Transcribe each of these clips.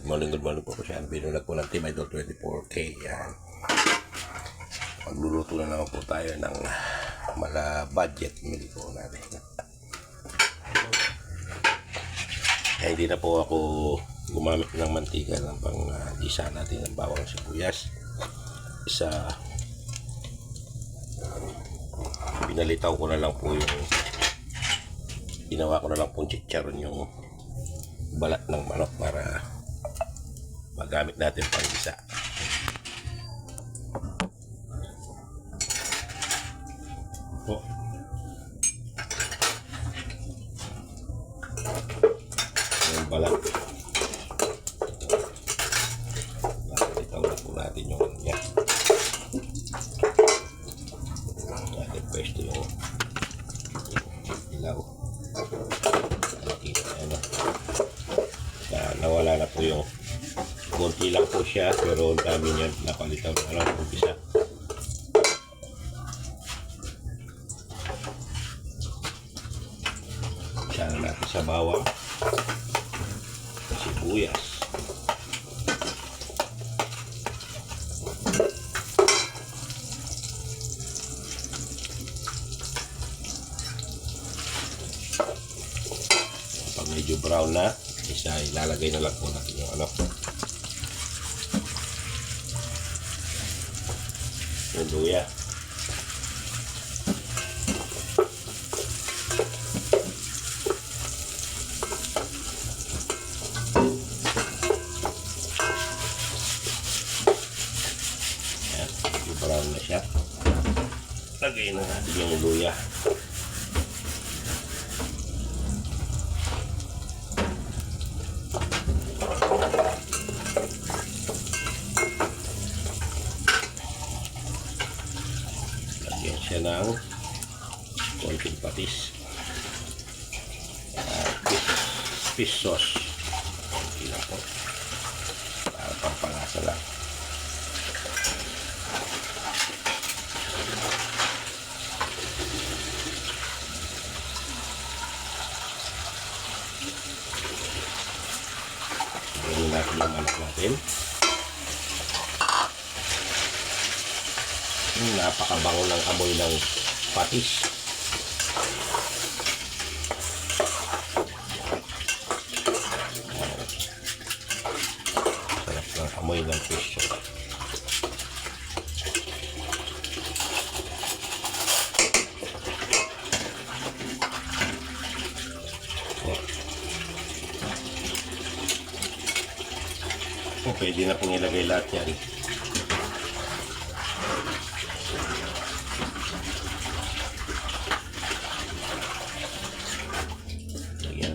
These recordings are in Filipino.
Good morning po siya. Binulag po ng Team Idol 24K. Yan. Magluluto na naman po tayo ng mala budget meal po natin. Kaya hindi na po ako gumamit ng mantika ng pang-gisa natin ng bawang sibuyas. Pinalitaw ko na lang po yung ginawa ko na lang po chicharon yung balat ng manok para magamit natin pang-gisa. Po. Yung balat. Itaw na po natin yung yan. Natin pwesto yung ilaw. Nakita na. Nawala na po yung konti lang po siya, pero ang dami niya napalitan na lang po isa. Isa na natin sa bawang, sibuyas, pag medyo brown na, isa ilalagay na lang po natin yung yung luya. Ayan, brown na siya. Lagay na natin yung luya. Siya ng konting patis, fish sauce, konti lang po para pampalasa lang. Ganyan natin yung manok natin. Napakabango ng amoy ng patis. Sarap ng amoy ng fish. Pwede na pong ilagay lahat yan.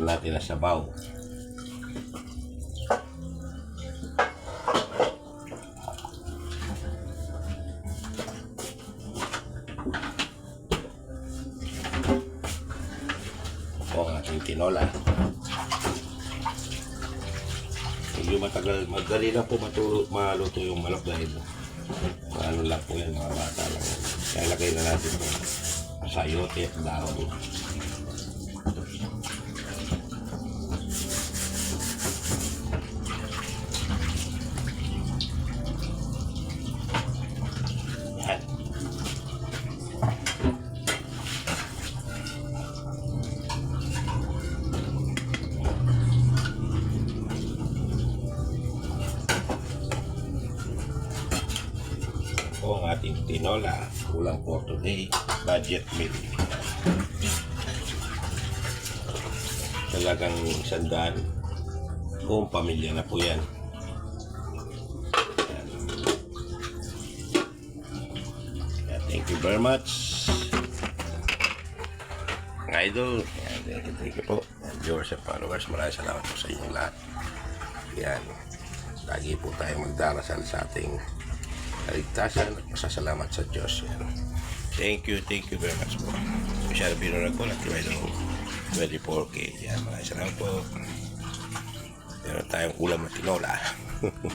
Natin na sabaw. O ang ating tinola. Medyo matagal, madali lang po maluto yung manok dahil ano lang po yan, mga bata lang. Kaya lagay na natin yung sayote at dahon. O ang ating tinola, kulang for today, budget meal. Talagang 100 buong pamilya na po yan. Thank you very much, Idol. Thank you po, viewers and followers. Maraming salamat po sa inyong lahat. Yan, lagi po tayong magdarasal sa ating kaligtasan at masasalamat sa Diyos. Yan. Thank you very much po. Masyado binulag po ng Team Idol 24K. Yan, maraming salamat po. Meron tayong ulam na tinola.